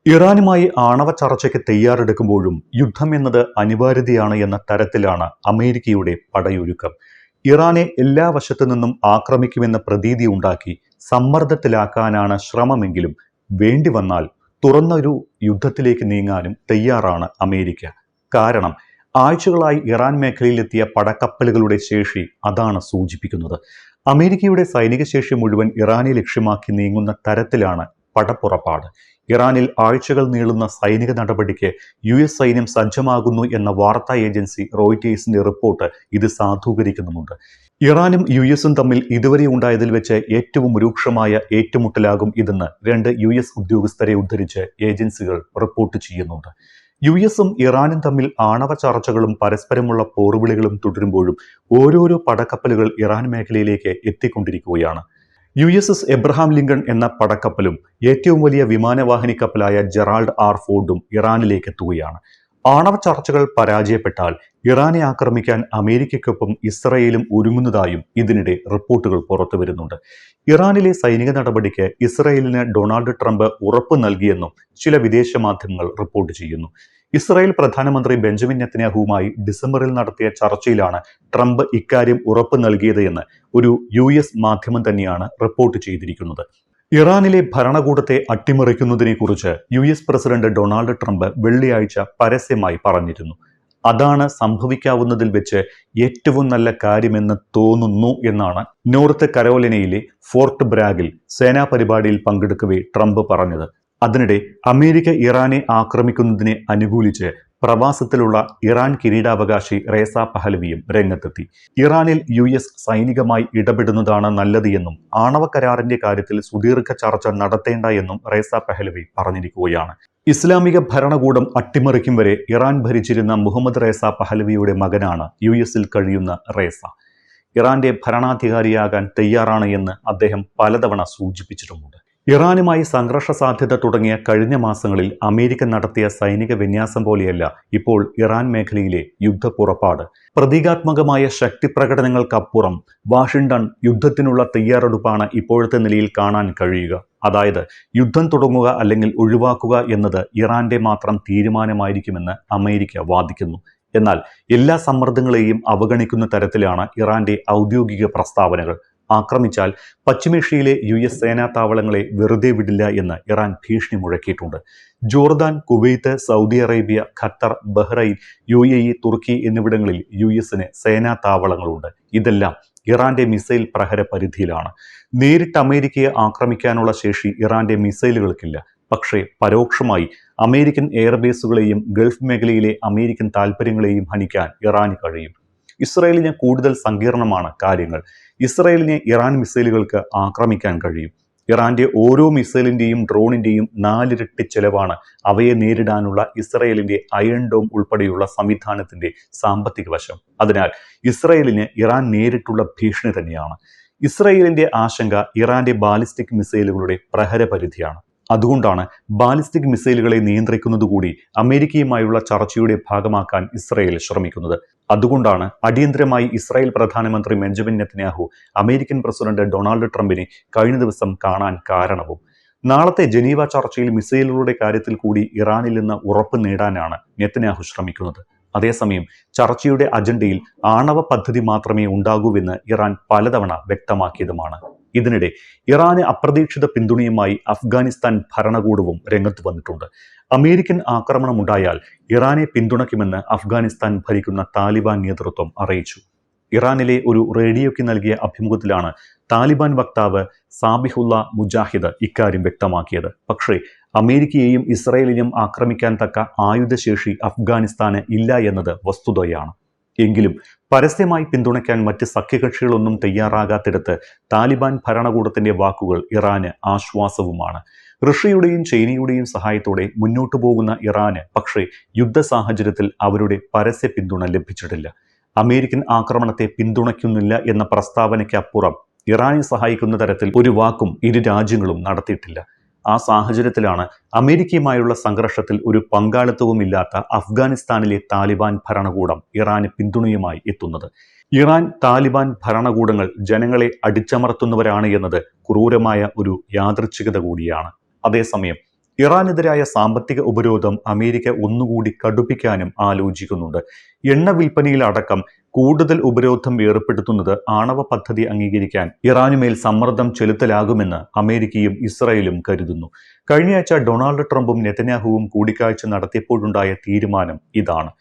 ഇറാനുമായി ആണവ ചർച്ചയ്ക്ക് തയ്യാറെടുക്കുമ്പോഴും യുദ്ധം എന്നത് അനിവാര്യതയാണ് എന്ന തരത്തിലാണ് അമേരിക്കയുടെ പടയൊരുക്കം. ഇറാനെ എല്ലാ വശത്തു നിന്നും ആക്രമിക്കുമെന്ന പ്രതീതി ഉണ്ടാക്കി സമ്മർദ്ദത്തിലാക്കാനാണ് ശ്രമമെങ്കിലും വേണ്ടിവന്നാൽ തുറന്നൊരു യുദ്ധത്തിലേക്ക് നീങ്ങാനും തയ്യാറാണ് അമേരിക്ക. കാരണം ആഴ്ചകളായി ഇറാൻ മേഖലയിലെത്തിയ പടക്കപ്പലുകളുടെ ശേഷി അതാണ് സൂചിപ്പിക്കുന്നത്. അമേരിക്കയുടെ സൈനിക ശേഷി മുഴുവൻ ഇറാനെ ലക്ഷ്യമാക്കി നീങ്ങുന്ന തരത്തിലാണ് പടപ്പുറപ്പാട്. ഇറാനിൽ ആഴ്ചകൾ നീളുന്ന സൈനിക നടപടിക്ക് US സൈന്യം സജ്ജമാകുന്നു എന്ന വാർത്താ ഏജൻസി റോയിറ്റേഴ്സിന്റെ റിപ്പോർട്ട് ഇത് സാധൂകരിക്കുന്നുമുണ്ട്. ഇറാനും US തമ്മിൽ ഇതുവരെ ഉണ്ടായതിൽ വെച്ച് ഏറ്റവും രൂക്ഷമായ ഏറ്റുമുട്ടലാകും ഇതെന്ന് 2 US ഉദ്യോഗസ്ഥരെ ഉദ്ധരിച്ച് ഏജൻസികൾ റിപ്പോർട്ട് ചെയ്യുന്നുണ്ട്. US ഇറാനും തമ്മിൽ ആണവ ചർച്ചകളും പരസ്പരമുള്ള പോർവിളികളും തുടരുമ്പോഴും ഓരോരോ പടക്കപ്പലുകൾ ഇറാൻ മേഖലയിലേക്ക് എത്തിക്കൊണ്ടിരിക്കുകയാണ്. USS എബ്രഹാം ലിങ്കൺ എന്ന പടക്കപ്പലും ഏറ്റവും വലിയ വിമാനവാഹിനി കപ്പലായ ജെറാൾഡ് R. ഫോർഡും ഇറാനിലേക്ക് എത്തുകയാണ്. ആണവ ചർച്ചകൾ പരാജയപ്പെട്ടാൽ ഇറാനെ ആക്രമിക്കാൻ അമേരിക്കയ്ക്കൊപ്പം ഇസ്രയേലും ഒരുങ്ങുന്നതായും ഇതിനിടെ റിപ്പോർട്ടുകൾ പുറത്തു വരുന്നുണ്ട്. ഇറാനിലെ സൈനിക നടപടിക്ക് ഇസ്രയേലിന് ഡൊണാൾഡ് ട്രംപ് ഉറപ്പ് നൽകിയെന്നും ചില വിദേശ മാധ്യമങ്ങൾ റിപ്പോർട്ട് ചെയ്യുന്നു. ഇസ്രായേൽ പ്രധാനമന്ത്രി ബെഞ്ചമിൻ നെതന്യാഹുവുമായി ഡിസംബറിൽ നടത്തിയ ചർച്ചയിലാണ് ട്രംപ് ഇക്കാര്യം ഉറപ്പ് നൽകിയത് എന്ന് ഒരു US മാധ്യമം തന്നെയാണ് റിപ്പോർട്ട് ചെയ്തിരിക്കുന്നത്. ഇറാനിലെ ഭരണകൂടത്തെ അട്ടിമറിക്കുന്നതിനെക്കുറിച്ച് US പ്രസിഡന്റ് ഡൊണാൾഡ് ട്രംപ് വെള്ളിയാഴ്ച പരസ്യമായി പറഞ്ഞിരുന്നു. അതാണ് സംഭവിക്കാവുന്നതിൽ വെച്ച് ഏറ്റവും നല്ല കാര്യമെന്ന് തോന്നുന്നു എന്നാണ് നോർത്ത് കരോലിനയിലെ ഫോർട്ട് ബ്രാഗിൽ സേനാ പരിപാടിയിൽ പങ്കെടുക്കവേ ട്രംപ് പറഞ്ഞത്. അതിനിടെ അമേരിക്ക ഇറാനെ ആക്രമിക്കുന്നതിനെ അനുകൂലിച്ച് പ്രവാസത്തിലുള്ള ഇറാൻ കിരീടാവകാശി റേസ പഹലവിയും രംഗത്തെത്തി. ഇറാനിൽ US സൈനികമായി ഇടപെടുന്നതാണ് നല്ലത് എന്നും ആണവ കരാറിന്റെ കാര്യത്തിൽ സുദീർഘ ചർച്ച നടത്തേണ്ട എന്നും റേസ പഹലവി പറഞ്ഞിരിക്കുകയാണ്. ഇസ്ലാമിക ഭരണകൂടം അട്ടിമറിക്കും വരെ ഇറാൻ ഭരിച്ചിരുന്ന മുഹമ്മദ് റേസ പഹലവിയുടെ മകനാണ് US കഴിയുന്ന റേസ. ഇറാന്റെ ഭരണാധികാരിയാകാൻ തയ്യാറാണ് എന്ന് അദ്ദേഹം പലതവണ സൂചിപ്പിച്ചിട്ടുമുണ്ട്. ഇറാനുമായി സംഘർഷ സാധ്യത തുടങ്ങിയ കഴിഞ്ഞ മാസങ്ങളിൽ അമേരിക്ക നടത്തിയ സൈനിക വിന്യാസം പോലെയല്ല ഇപ്പോൾ ഇറാൻ മേഖലയിലെ യുദ്ധപ്പുറപ്പാട്. പ്രതീകാത്മകമായ ശക്തി പ്രകടനങ്ങൾക്കപ്പുറം വാഷിംഗ്ടൺ യുദ്ധത്തിനുള്ള തയ്യാറെടുപ്പാണ് ഇപ്പോഴത്തെ നിലയിൽ കാണാൻ കഴിയുക. അതായത് യുദ്ധം തുടങ്ങുക അല്ലെങ്കിൽ ഒഴിവാക്കുക എന്നത് ഇറാന്റെ മാത്രം തീരുമാനമായിരിക്കുമെന്ന് അമേരിക്ക വാദിക്കുന്നു. എന്നാൽ എല്ലാ സമ്മർദ്ദങ്ങളെയും അവഗണിക്കുന്ന തരത്തിലാണ് ഇറാന്റെ ഔദ്യോഗിക പ്രസ്താവനകൾ. ആക്രമിച്ചാൽ പശ്ചിമേഷ്യയിലെ US സേനാ താവളങ്ങളെ വെറുതെ വിടില്ല എന്ന് ഇറാൻ ഭീഷണി മുഴക്കിയിട്ടുണ്ട്. Jordan, Kuwait, Saudi Arabia, Qatar, Bahrain, UAE, തുർക്കി എന്നിവിടങ്ങളിൽ US സേനാ താവളങ്ങളുണ്ട്. ഇതെല്ലാം ഇറാന്റെ മിസൈൽ പ്രഹര പരിധിയിലാണ്. നേരിട്ട് അമേരിക്കയെ ആക്രമിക്കാനുള്ള ശേഷി ഇറാന്റെ മിസൈലുകൾക്കില്ല. പക്ഷേ പരോക്ഷമായി അമേരിക്കൻ എയർബേസുകളെയും ഗൾഫ് മേഖലയിലെ അമേരിക്കൻ താൽപ്പര്യങ്ങളെയും ഹനിക്കാൻ ഇറാന് കഴിയും. ഇസ്രയേലിന് കൂടുതൽ സങ്കീർണമാണ് കാര്യങ്ങൾ. ഇസ്രയേലിനെ ഇറാൻ മിസൈലുകൾക്ക് ആക്രമിക്കാൻ കഴിയും. ഇറാന്റെ ഓരോ മിസൈലിന്റെയും ഡ്രോണിന്റെയും 4 ഇരട്ടി ചെലവാണ് അവയെ നേരിടാനുള്ള ഇസ്രയേലിന്റെ അയൺ ഡോം ഉൾപ്പെടെയുള്ള സംവിധാനത്തിന്റെ സാമ്പത്തിക വശം. അതിനാൽ ഇസ്രയേലിന് ഇറാൻ നേരിട്ടുള്ള ഭീഷണി തന്നെയാണ്. ഇസ്രയേലിന്റെ ആശങ്ക ഇറാന്റെ ബാലിസ്റ്റിക് മിസൈലുകളുടെ പ്രഹരപരിധിയാണ്. അതുകൊണ്ടാണ് ബാലിസ്റ്റിക് മിസൈലുകളെ നിയന്ത്രിക്കുന്നതുകൂടി അമേരിക്കയുമായുള്ള ചർച്ചയുടെ ഭാഗമാക്കാൻ ഇസ്രയേൽ ശ്രമിക്കുന്നത്. അതുകൊണ്ടാണ് അടിയന്തരമായി ഇസ്രായേൽ പ്രധാനമന്ത്രി Benjamin Netanyahu American president Donald ട്രംപിനെ കഴിഞ്ഞ ദിവസം കാണാൻ കാരണവും. നാളത്തെ ജനീവ ചർച്ചയിൽ മിസൈലുകളുടെ കാര്യത്തിൽ കൂടി ഇറാനിൽ നിന്ന് ഉറപ്പ് നേടാനാണ് നെതന്യാഹു ശ്രമിക്കുന്നത്. അതേസമയം ചർച്ചയുടെ അജണ്ടയിൽ ആണവ പദ്ധതി മാത്രമേ ഉണ്ടാകൂവെന്ന് ഇറാൻ പലതവണ വ്യക്തമാക്കിയതുമാണ്. ഇതിനിടെ ഇറാന് അപ്രതീക്ഷിത പിന്തുണയുമായി അഫ്ഗാനിസ്ഥാൻ ഭരണകൂടവും രംഗത്ത് വന്നിട്ടുണ്ട്. അമേരിക്കൻ ആക്രമണമുണ്ടായാൽ ഇറാനെ പിന്തുണയ്ക്കുമെന്ന് അഫ്ഗാനിസ്ഥാൻ ഭരിക്കുന്ന താലിബാൻ നേതൃത്വം അറിയിച്ചു. ഇറാനിലെ ഒരു റേഡിയോയ്ക്ക് നൽകിയ അഭിമുഖത്തിലാണ് താലിബാൻ വക്താവ് സാബിഹുള്ള മുജാഹിദ് ഇക്കാര്യം വ്യക്തമാക്കിയത്. പക്ഷേ അമേരിക്കയെയും ഇസ്രായേലിനെയും ആക്രമിക്കാൻ തക്ക ആയുധശേഷി അഫ്ഗാനിസ്ഥാന് ഇല്ല എന്നത് വസ്തുതയാണ്. എങ്കിലും പരസ്യമായി പിന്തുണയ്ക്കാൻ മറ്റ് സഖ്യകക്ഷികളൊന്നും തയ്യാറാകാത്തിടത്ത് താലിബാൻ ഭരണകൂടത്തിന്റെ വാക്കുകൾ ഇറാന് ആശ്വാസവുമാണ്. റഷ്യയുടെയും ചൈനയുടെയും സഹായത്തോടെ മുന്നോട്ടു പോകുന്ന ഇറാന് പക്ഷേ യുദ്ധ സാഹചര്യത്തിൽ അവരുടെ പരസ്യ പിന്തുണ ലഭിച്ചിട്ടില്ല. അമേരിക്കൻ ആക്രമണത്തെ പിന്തുണയ്ക്കുന്നില്ല എന്ന പ്രസ്താവനയ്ക്ക് അപ്പുറം ഇറാനെ സഹായിക്കുന്ന തരത്തിൽ ഒരു വാക്കും ഇരു രാജ്യങ്ങളും നടത്തിയിട്ടില്ല. ആ സാഹചര്യത്തിലാണ് അമേരിക്കയുമായുള്ള സംഘർഷത്തിൽ ഒരു പങ്കാളിത്തവുമില്ലാത്ത അഫ്ഗാനിസ്ഥാനിലെ താലിബാൻ ഭരണകൂടം ഇറാന് പിന്തുണയുമായി എത്തുന്നത്. ഇറാൻ താലിബാൻ ഭരണകൂടങ്ങൾ ജനങ്ങളെ അടിച്ചമർത്തുന്നവരാണ് എന്നത് ക്രൂരമായ ഒരു യാദൃച്ഛികത കൂടിയാണ്. അതേസമയം ഇറാനെതിരായ സാമ്പത്തിക ഉപരോധം അമേരിക്ക ഒന്നുകൂടി കടുപ്പിക്കാനും ആലോചിക്കുന്നുണ്ട്. എണ്ണ വിൽപ്പനയിലടക്കം കൂടുതൽ ഉപരോധം ഏർപ്പെടുത്തുന്നത് ആണവ പദ്ധതി അംഗീകരിക്കാൻ ഇറാനുമേൽ സമ്മർദ്ദം ചെലുത്തലാകുമെന്ന് അമേരിക്കയും ഇസ്രായേലും കരുതുന്നു. കഴിഞ്ഞയാഴ്ച ഡൊണാൾഡ് ട്രംപും നെതന്യാഹുവും കൂടിക്കാഴ്ച നടത്തിയപ്പോഴുണ്ടായ തീരുമാനം ഇതാണ്.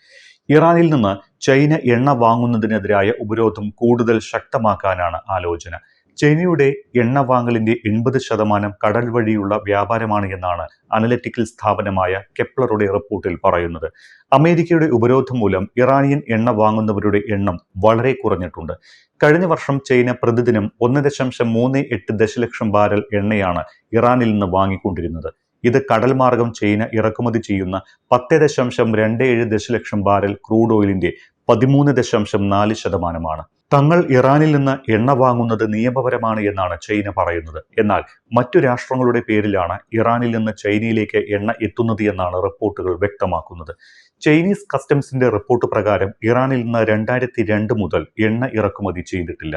ഇറാനിൽ നിന്ന് ചൈന എണ്ണ വാങ്ങുന്നതിനെതിരായ ഉപരോധം കൂടുതൽ ശക്തമാക്കാനാണ് ആലോചന. ചൈനയുടെ എണ്ണ വാങ്ങലിന്റെ 80% കടൽ വഴിയുള്ള വ്യാപാരമാണ് എന്നാണ് അനലറ്റിക്കൽ സ്ഥാപനമായ കെപ്ലറുടെ റിപ്പോർട്ടിൽ പറയുന്നത്. അമേരിക്കയുടെ ഉപരോധം മൂലം ഇറാനിയൻ എണ്ണ വാങ്ങുന്നവരുടെ എണ്ണം വളരെ കുറഞ്ഞിട്ടുണ്ട്. കഴിഞ്ഞ വർഷം ചൈന പ്രതിദിനം 1.38 ദശലക്ഷം ബാരൽ എണ്ണയാണ് ഇറാനിൽ നിന്ന് വാങ്ങിക്കൊണ്ടിരുന്നത്. ഇത് കടൽ മാർഗം ചൈന ഇറക്കുമതി ചെയ്യുന്ന 10.27 ദശലക്ഷം ബാരൽ ക്രൂഡ് ഓയിലിന്റെ 13.4%. തങ്ങൾ ഇറാനിൽ നിന്ന് എണ്ണ വാങ്ങുന്നത് നിയമപരമാണ് എന്നാണ് ചൈന പറയുന്നത്. എന്നാൽ മറ്റു രാഷ്ട്രങ്ങളുടെ പേരിലാണ് ഇറാനിൽ നിന്ന് ചൈനയിലേക്ക് എണ്ണ എത്തുന്നത് എന്നാണ് റിപ്പോർട്ടുകൾ വ്യക്തമാക്കുന്നത്. ചൈനീസ് കസ്റ്റംസിന്റെ റിപ്പോർട്ട് പ്രകാരം ഇറാനിൽ നിന്ന് 2002 മുതൽ എണ്ണ ഇറക്കുമതി ചെയ്തിട്ടില്ല.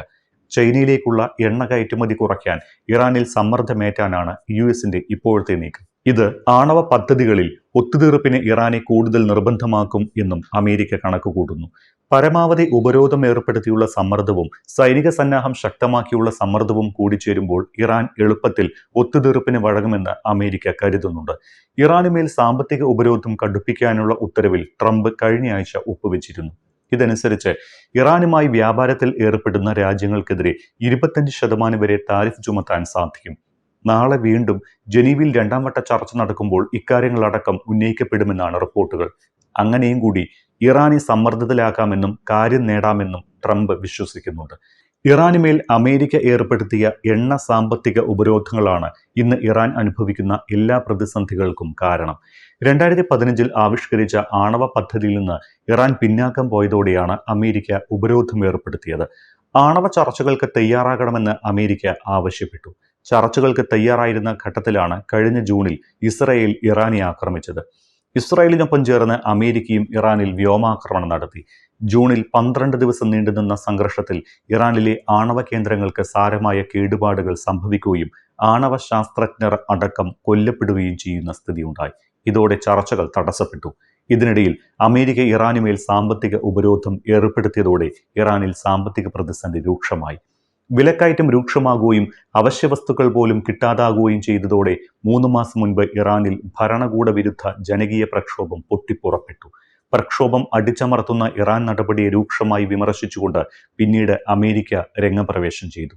ചൈനയിലേക്കുള്ള എണ്ണ കയറ്റുമതി കുറയ്ക്കാൻ ഇറാനിൽ സമ്മർദ്ദമേറ്റാനാണ് യുഎസിന്റെ ഇപ്പോഴത്തെ നീക്കം. ഇത് ആണവ പദ്ധതികളിൽ ഒത്തുതീർപ്പിന് ഇറാനെ കൂടുതൽ നിർബന്ധമാക്കും എന്നും അമേരിക്ക കണക്കുകൂട്ടുന്നു. പരമാവധി ഉപരോധം ഏർപ്പെടുത്തിയുള്ള സമ്മർദ്ദവും സൈനിക സന്നാഹം ശക്തമാക്കിയുള്ള സമ്മർദ്ദവും കൂടിച്ചേരുമ്പോൾ ഇറാൻ എളുപ്പത്തിൽ ഒത്തുതീർപ്പിന് വഴങ്ങുമെന്ന് അമേരിക്ക കരുതുന്നുണ്ട്. ഇറാനുമേൽ സാമ്പത്തിക ഉപരോധം കടുപ്പിക്കാനുള്ള ഉത്തരവിൽ ട്രംപ് കഴിഞ്ഞയാഴ്ച ഒപ്പുവെച്ചിരുന്നു. ഇതനുസരിച്ച് ഇറാനുമായി വ്യാപാരത്തിൽ ഏർപ്പെടുന്ന രാജ്യങ്ങൾക്കെതിരെ 25% വരെ താരിഫ് ചുമത്താൻ സാധിക്കും. നാളെ വീണ്ടും ജനീവയിൽ 2ാം വട്ട ചർച്ച നടക്കുമ്പോൾ ഇക്കാര്യങ്ങളടക്കം ഉന്നയിക്കപ്പെടുമെന്നാണ് റിപ്പോർട്ടുകൾ. അങ്ങനെയും കൂടി ഇറാനെ സമ്മർദ്ദത്തിലാക്കാമെന്നും കാര്യം നേടാമെന്നും ട്രംപ് വിശ്വസിക്കുന്നുണ്ട്. ഇറാനുമേൽ അമേരിക്ക ഏർപ്പെടുത്തിയ എണ്ണ സാമ്പത്തിക ഉപരോധങ്ങളാണ് ഇന്ന് ഇറാൻ അനുഭവിക്കുന്ന എല്ലാ പ്രതിസന്ധികൾക്കും കാരണം. 2015 ആവിഷ്കരിച്ച ആണവ പദ്ധതിയിൽ നിന്ന് ഇറാൻ പിന്നാക്കം പോയതോടെയാണ് അമേരിക്ക ഉപരോധം ഏർപ്പെടുത്തിയത്. ആണവ ചർച്ചകൾക്ക് തയ്യാറാകണമെന്ന് അമേരിക്ക ആവശ്യപ്പെട്ടു. ചർച്ചകൾക്ക് തയ്യാറായിരുന്ന ഘട്ടത്തിലാണ് കഴിഞ്ഞ ജൂണിൽ ഇസ്രായേൽ ഇറാനെ ആക്രമിച്ചത്. ഇസ്രായേലിനൊപ്പം ചേർന്ന് അമേരിക്കയും ഇറാനിൽ വ്യോമാക്രമണം നടത്തി. ജൂണിൽ 12 ദിവസം നീണ്ടുനിന്ന സംഘർഷത്തിൽ ഇറാനിലെ ആണവ കേന്ദ്രങ്ങൾക്ക് സാരമായ കേടുപാടുകൾ സംഭവിക്കുകയും ആണവ ശാസ്ത്രജ്ഞർ അടക്കം കൊല്ലപ്പെടുകയും ചെയ്യുന്ന സ്ഥിതിയുണ്ടായി. ഇതോടെ ചർച്ചകൾ തടസ്സപ്പെട്ടു. ഇതിനിടയിൽ അമേരിക്ക ഇറാനുമേൽ സാമ്പത്തിക ഉപരോധം ഏർപ്പെടുത്തിയതോടെ ഇറാനിൽ സാമ്പത്തിക പ്രതിസന്ധി രൂക്ഷമായി. വിലക്കയറ്റം രൂക്ഷമാകുകയും അവശ്യവസ്തുക്കൾ പോലും കിട്ടാതാകുകയും ചെയ്തതോടെ 3 മാസം മുൻപ് ഇറാനിൽ ഭരണകൂട വിരുദ്ധ ജനകീയ പ്രക്ഷോഭം പൊട്ടിപ്പുറപ്പെട്ടു. പ്രക്ഷോഭം അടിച്ചമർത്തുന്ന ഇറാൻ നടപടിയെ രൂക്ഷമായി വിമർശിച്ചുകൊണ്ട് പിന്നീട് അമേരിക്ക രംഗപ്രവേശം ചെയ്തു.